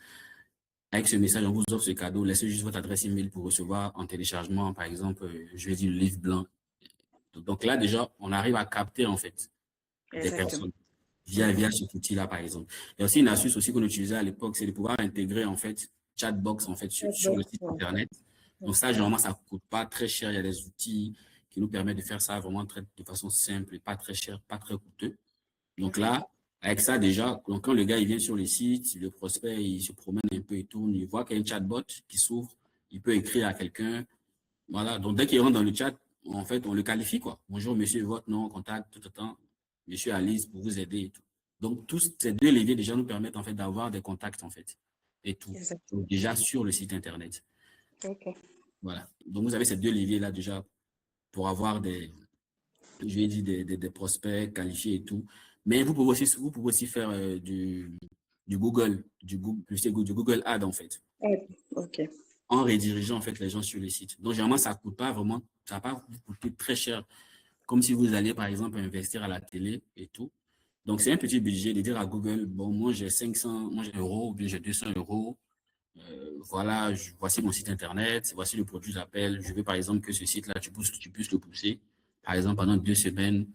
Avec ce message, on vous offre ce cadeau. Laissez juste votre adresse email pour recevoir en téléchargement, par exemple, je vais dire le livre blanc. Donc là, déjà, on arrive à capter en fait des Exactement. personnes via cet outil-là, par exemple. Il y a aussi une astuce aussi qu'on utilisait à l'époque, c'est de pouvoir intégrer en fait Chatbox en fait sur le site internet. Donc ça, généralement, ça coûte pas très cher. Il y a des outils qui nous permettent de faire ça vraiment de façon simple et pas très cher, pas très coûteux. Donc là, avec ça déjà, donc quand le gars il vient sur le site, le prospect il se promène un peu, il tourne, il voit qu'il y a un chatbot qui s'ouvre, il peut écrire à quelqu'un. Voilà, donc dès qu'il rentre dans le chat, en fait, on le qualifie, quoi. Bonjour, monsieur, votre nom, contact, tout le temps. Monsieur Alice pour vous aider et tout. Donc, tous ces deux leviers déjà nous permettent, en fait, d'avoir des contacts, en fait, et tout. Exactement. Donc, déjà sur le site Internet. Ok. Voilà. Donc, vous avez ces deux leviers-là déjà pour avoir je vais dire, des prospects qualifiés et tout. Mais vous pouvez aussi faire du Google Ad, en fait, Ok. en redirigeant, en fait, les gens sur le site. Donc, généralement, ça coûte pas vraiment, ça va pas vous coûter très cher comme si vous alliez, par exemple, investir à la télé et tout. Donc, c'est un petit budget de dire à Google, bon, moi, j'ai 500, moi, j'ai 1 € ou bien j'ai 200 €. Voilà, voici mon site Internet, voici le produit que j'appelle. Je veux, par exemple, que ce site-là, tu puisses le pousser. par exemple, pendant 2 semaines,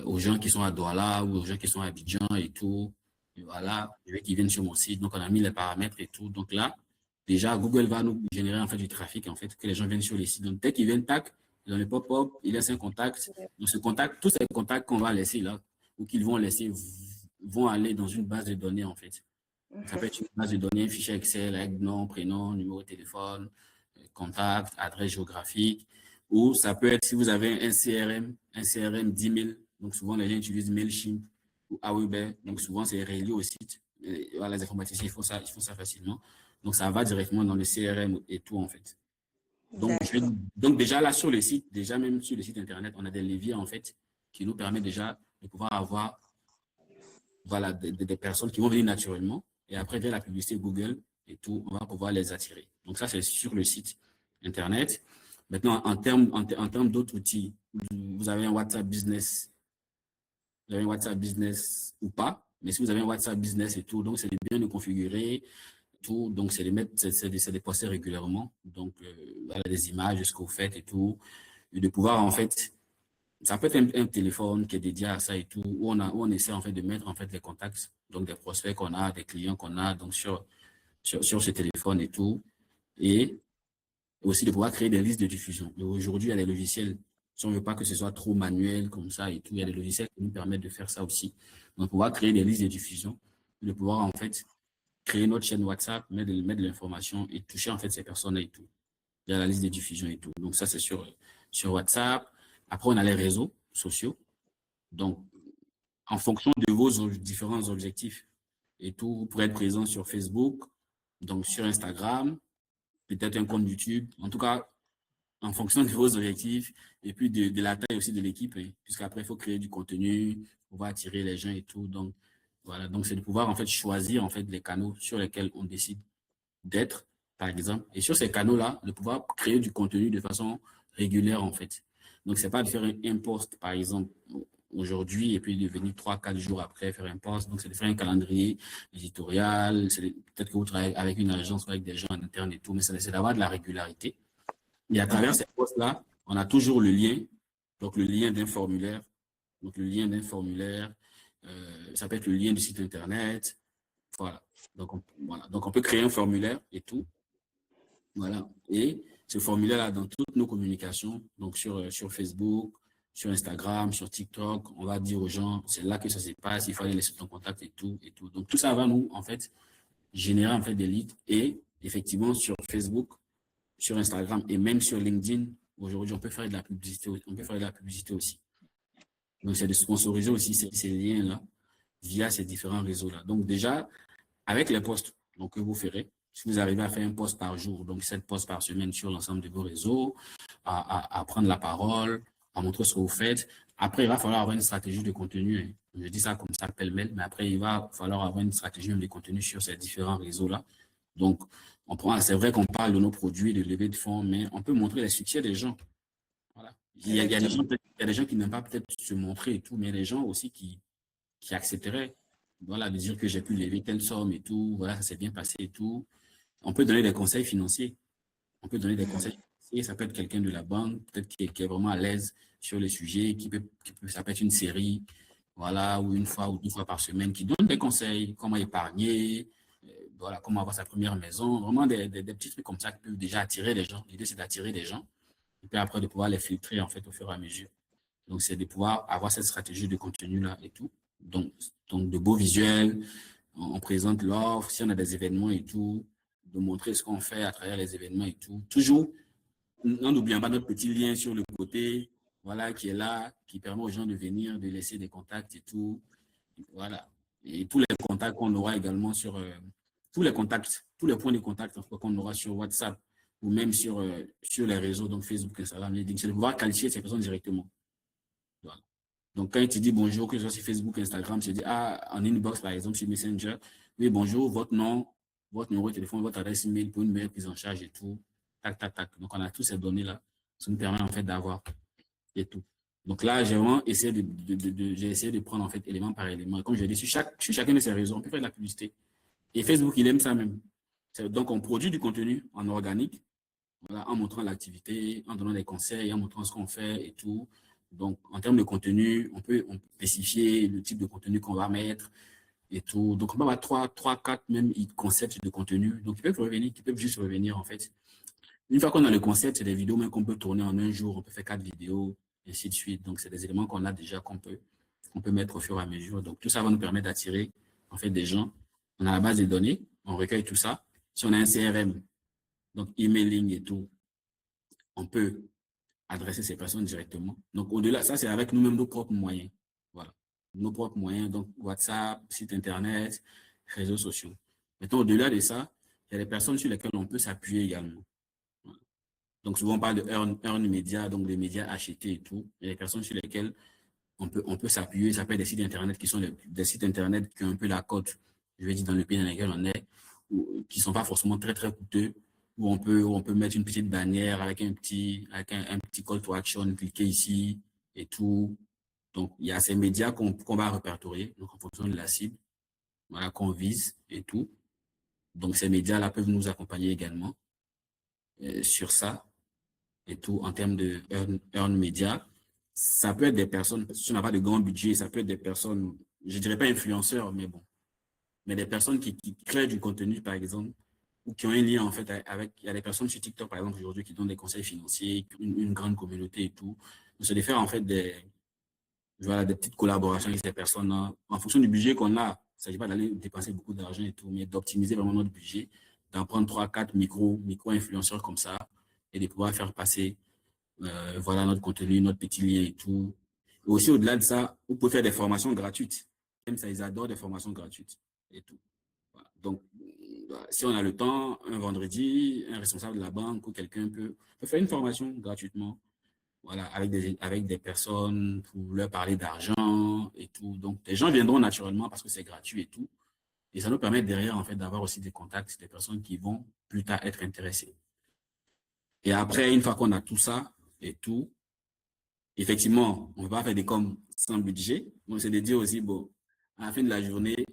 aux gens qui sont à Douala ou aux gens qui sont à Abidjan et tout. Et voilà, je veux qu'ils viennent sur mon site. Donc, on a mis les paramètres et tout. Donc là, déjà, Google va nous générer en fait du trafic, en fait, que les gens viennent sur les sites. Donc, dès qu'ils viennent, tac, dans le pop-up, il laisse un contact. Donc, ce contact, tous ces contacts qu'on va laisser là, ou qu'ils vont laisser, vont aller dans une base de données, en fait. Ça peut être une base de données, un fichier Excel avec nom, prénom, numéro de téléphone, contact, adresse géographique. Ou ça peut être si vous avez un CRM 10 000. Donc, souvent, les gens utilisent MailChimp ou Aweber. Donc, souvent, c'est relié au site. Et, voilà, les informaticiens, ils font ça facilement. Donc, ça va directement dans le CRM et tout, en fait. Donc, donc déjà, là, sur le site, déjà même sur le site Internet, on a des leviers, en fait, qui nous permettent déjà de pouvoir avoir voilà, des personnes qui vont venir naturellement. Et après, via la publicité Google et tout, on va pouvoir les attirer. Donc, ça, c'est sur le site Internet. Maintenant, en termes d'autres outils, vous avez un WhatsApp Business. Vous avez un WhatsApp Business ou pas. Mais si vous avez un WhatsApp Business et tout, donc c'est bien de configurer tout. Donc, c'est de poster régulièrement. Donc, voilà, des images de ce que vous faites et tout. Et de pouvoir, en fait, ça peut être un téléphone qui est dédié à ça et tout, où on essaie en fait de mettre en fait les contacts, donc des prospects qu'on a, des clients qu'on a, donc sur ce téléphone et tout, et aussi de pouvoir créer des listes de diffusion. Et aujourd'hui, il y a des logiciels, si on ne veut pas que ce soit trop manuel comme ça et tout, il y a des logiciels qui nous permettent de faire ça aussi. Donc, pouvoir créer des listes de diffusion, de pouvoir en fait créer notre chaîne WhatsApp, mettre de l'information et toucher en fait ces personnes et tout. Il y a la liste de diffusion et tout. Donc, ça, c'est sur WhatsApp. Après, on a les réseaux sociaux. Donc, en fonction de vos différents objectifs et tout, vous pourrez être présent sur Facebook, donc sur Instagram, peut-être un compte YouTube. En tout cas, en fonction de vos objectifs et puis de la taille aussi de l'équipe, hein, puisqu'après, il faut créer du contenu, on va attirer les gens et tout. Donc, voilà. Donc, c'est de pouvoir, en fait, choisir, en fait, les canaux sur lesquels on décide d'être, par exemple. Et sur ces canaux-là, de pouvoir créer du contenu de façon régulière, en fait. Donc, c'est pas de faire un post, par exemple, aujourd'hui, et puis de venir 3, 4 jours après faire un post. Donc, c'est de faire un calendrier éditorial. Peut-être que vous travaillez avec une agence ou avec des gens en interne et tout, mais c'est d'avoir de la régularité. Et à travers ces posts-là, on a toujours le lien. Donc, le lien d'un formulaire. Donc, le lien d'un formulaire, ça peut être le lien du site Internet. Voilà. Voilà. Donc, on peut créer un formulaire et tout. Voilà. Et ce formulaire-là, dans toutes nos communications, donc sur Facebook, sur Instagram, sur TikTok, on va dire aux gens, c'est là que ça se passe, il faut aller laisser ton contact et tout, et tout. Donc, tout ça va nous, en fait, générer, en fait, des leads. Et effectivement, sur Facebook, sur Instagram et même sur LinkedIn, aujourd'hui, on peut faire de la publicité, aussi. Donc, c'est de sponsoriser aussi ces liens-là via ces différents réseaux-là. Donc, déjà, avec les posts donc, que vous ferez, si vous arrivez à faire un post par jour, donc 7 posts par semaine sur l'ensemble de vos réseaux, à prendre la parole, à montrer ce que vous faites. Après, il va falloir avoir une stratégie de contenu. Hein. Je dis ça comme ça, pêle-mêle, mais après, il va falloir avoir une stratégie de contenu sur ces différents réseaux-là. Donc, c'est vrai qu'on parle de nos produits, de levée de fonds, mais on peut montrer les succès des gens. Voilà. Il y a des gens qui n'aiment pas peut-être se montrer et tout, mais il y a des gens aussi qui accepteraient, voilà, de dire que j'ai pu lever telle somme et tout, voilà, ça s'est bien passé et tout. On peut donner des conseils financiers. On peut donner des conseils financiers. Ça peut être quelqu'un de la banque, peut-être qui est vraiment à l'aise sur les sujets, ça peut être une série, voilà, ou une fois ou 2 fois par semaine, qui donne des conseils, comment épargner, voilà, comment avoir sa première maison, vraiment des petits trucs comme ça qui peuvent déjà attirer les gens. L'idée, c'est d'attirer des gens, et puis après, de pouvoir les filtrer, en fait, au fur et à mesure. Donc, c'est de pouvoir avoir cette stratégie de contenu-là et tout. Donc de beaux visuels, on présente l'offre, si on a des événements et tout, de montrer ce qu'on fait à travers les événements et tout. Toujours, en n'oubliant pas notre petit lien sur le côté, voilà, qui est là, qui permet aux gens de venir, de laisser des contacts et tout. Voilà. Et tous les contacts qu'on aura également tous les points de contact qu'on aura sur WhatsApp ou même sur les réseaux, donc Facebook, Instagram, LinkedIn, c'est de pouvoir qualifier ces personnes directement. Voilà. Donc, quand tu dis bonjour, que ce soit sur Facebook, Instagram, tu dis, en inbox, par exemple, sur Messenger, oui, bonjour, votre nom, votre numéro de téléphone, votre adresse email pour une meilleure prise en charge et tout. Tac, tac, tac. Donc, on a toutes ces données-là. Ça nous permet, en fait, d'avoir et tout. Donc là, j'ai vraiment essayé j'ai essayé de prendre, en fait, élément par élément. Et comme je l'ai dit, sur chacun de ces réseaux, on peut faire de la publicité. Et Facebook, il aime ça même. Donc, on produit du contenu en organique, voilà, en montrant l'activité, en donnant des conseils, en montrant ce qu'on fait et tout. Donc, en termes de contenu, on peut spécifier le type de contenu qu'on va mettre et tout. Donc, on peut avoir 4 même concepts de contenu. Donc, ils peuvent juste revenir, en fait. Une fois qu'on a le concept, c'est des vidéos même qu'on peut tourner en un jour. On peut faire 4 vidéos, et ainsi de suite. Donc, c'est des éléments qu'on a déjà, qu'on peut mettre au fur et à mesure. Donc, tout ça va nous permettre d'attirer, en fait, des gens. On a la base des données, on recueille tout ça. Si on a un CRM, donc emailing et tout, on peut adresser ces personnes directement. Donc, au-delà, ça, c'est avec nous-mêmes nos propres moyens. Voilà. Nos propres moyens, donc WhatsApp, site Internet, réseaux sociaux. Maintenant, au-delà de ça, il y a des personnes sur lesquelles on peut s'appuyer également. Voilà. Donc, souvent, on parle de earn media, donc des médias achetés et tout. Il y a des personnes sur lesquelles on peut s'appuyer. Ça peut être des sites Internet qui sont des sites Internet qui ont un peu la cote, je vais dire, dans le pays dans lequel on est, ou, qui ne sont pas forcément très, très coûteux, où on peut mettre une petite bannière avec un petit call to action, cliquer ici et tout. Donc, il y a ces médias qu'on va répertorier, donc en fonction de la cible, voilà, qu'on vise et tout. Donc, ces médias-là peuvent nous accompagner également sur ça et tout en termes de earn media. Ça peut être des personnes, si on n'a pas de grand budget, ça peut être des personnes, je dirais pas influenceurs, mais bon, mais des personnes qui créent du contenu, par exemple, ou qui ont un lien, en fait, avec, il y a des personnes sur TikTok, par exemple, aujourd'hui, qui donnent des conseils financiers, une grande communauté et tout. C'est de faire, en fait, des petites collaborations avec ces personnes-là, en fonction du budget qu'on a. Il ne s'agit pas d'aller dépenser beaucoup d'argent et tout, mais d'optimiser vraiment notre budget, d'en prendre 3, 4 micro-influenceurs comme ça, et de pouvoir faire passer, voilà, notre contenu, notre petit lien et tout. Et aussi, au-delà de ça, vous pouvez faire des formations gratuites. Même ça, ils adorent des formations gratuites et tout. Voilà. Donc, si on a le temps, un vendredi, un responsable de la banque ou quelqu'un peut faire une formation gratuitement, voilà, avec des personnes pour leur parler d'argent et tout. Donc, les gens viendront naturellement parce que c'est gratuit et tout. Et ça nous permet derrière, en fait, d'avoir aussi des contacts, des personnes qui vont plus tard être intéressées. Et après, une fois qu'on a tout ça et tout, effectivement, on ne va pas faire des coms sans budget. Donc, c'est de dire aussi, bon, à la fin de la journée,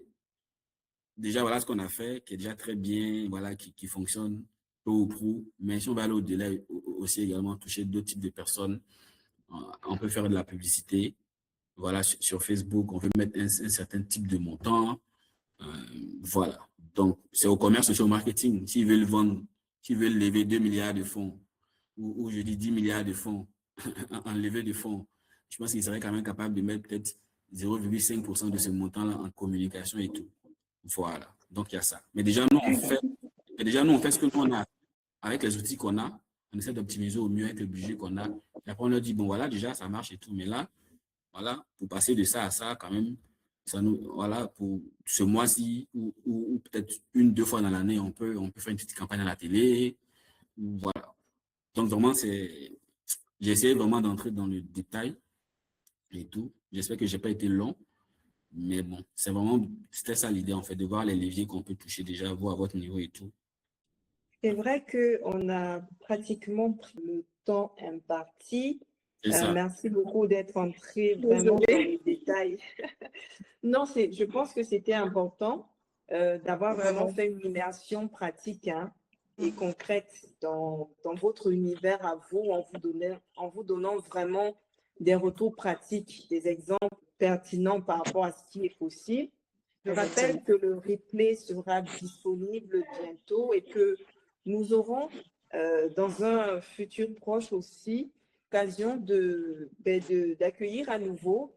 déjà, voilà ce qu'on a fait, qui est déjà très bien, voilà, qui fonctionne peu ou prou. Mais si on va aller au-delà, aussi également toucher d'autres types de personnes, on peut faire de la publicité. Voilà, sur Facebook, on peut mettre un certain type de montant. Euh, voilà. Donc, c'est au commerce, c'est au marketing. S'ils veulent vendre, s'ils veulent lever 2 milliards de fonds, ou je dis 10 milliards de fonds, en levée de fonds, je pense qu'ils seraient quand même capables de mettre peut-être 0,5% de ce montant-là en communication et tout. Voilà. Donc, il y a ça. Mais déjà, nous, on fait ce que nous, on a. Avec les outils qu'on a, on essaie d'optimiser au mieux avec le budget qu'on a. Et après, on leur dit, bon, voilà, déjà, ça marche et tout. Mais là, voilà, pour passer de ça à ça, quand même, ça nous, voilà, pour ce mois-ci ou peut-être 1, 2 fois dans l'année, on peut faire une petite campagne à la télé. Voilà. Donc, vraiment, j'ai essayé vraiment d'entrer dans le détail et tout. J'espère que j'ai pas été long. Mais bon, c'était ça l'idée, en fait, de voir les leviers qu'on peut toucher déjà, vous, à votre niveau et tout. C'est vrai qu'on a pratiquement pris le temps imparti. Merci beaucoup d'être entré vraiment dans les détails. Non, je pense que c'était important d'avoir vraiment fait une immersion pratique et concrète dans votre univers à vous, en vous donnant vraiment des retours pratiques, des exemples pertinents par rapport à ce qui est possible. Je rappelle que le replay sera disponible bientôt et que nous aurons dans un futur proche aussi l'occasion d'accueillir à nouveau,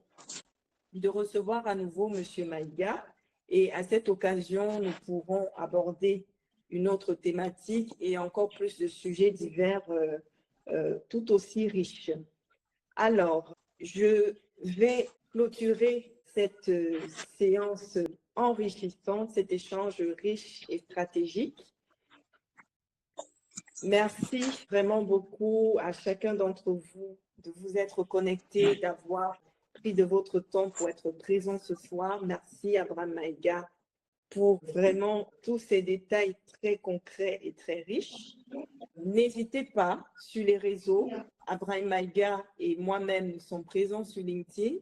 de recevoir à nouveau M. Maïga. Et à cette occasion, nous pourrons aborder une autre thématique et encore plus de sujets divers tout aussi riches. Alors, je vais clôturer cette séance enrichissante, cet échange riche et stratégique. Merci vraiment beaucoup à chacun d'entre vous de vous être connecté, d'avoir pris de votre temps pour être présent ce soir. Merci Abraham Maïga pour vraiment tous ces détails très concrets et très riches. N'hésitez pas sur les réseaux, Abraham Maïga et moi-même, nous sommes présents sur LinkedIn,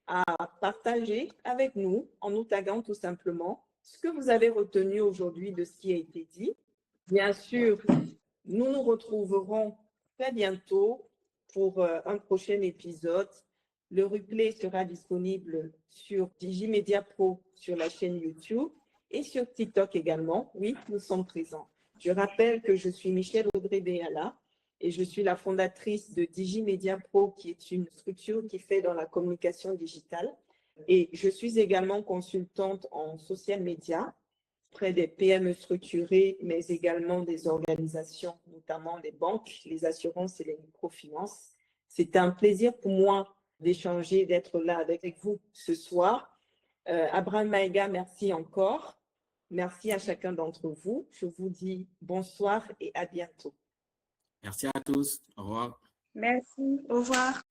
à partager avec nous, en nous taguant tout simplement, ce que vous avez retenu aujourd'hui de ce qui a été dit. Bien sûr, nous nous retrouverons très bientôt pour un prochain épisode. Le replay sera disponible sur Digimedia Pro sur la chaîne YouTube et sur TikTok également. Oui, nous sommes présents. Je rappelle que je suis Michèle Audrey Béala et je suis la fondatrice de Digimedia Pro, qui est une structure qui fait dans la communication digitale. Et je suis également consultante en social media auprès des PME structurées, mais également des organisations, notamment les banques, les assurances et les microfinances. C'est un plaisir pour moi d'échanger, d'être là avec vous ce soir. Abraham Maïga, merci encore. Merci à chacun d'entre vous. Je vous dis bonsoir et à bientôt. Merci à tous. Au revoir. Merci. Au revoir.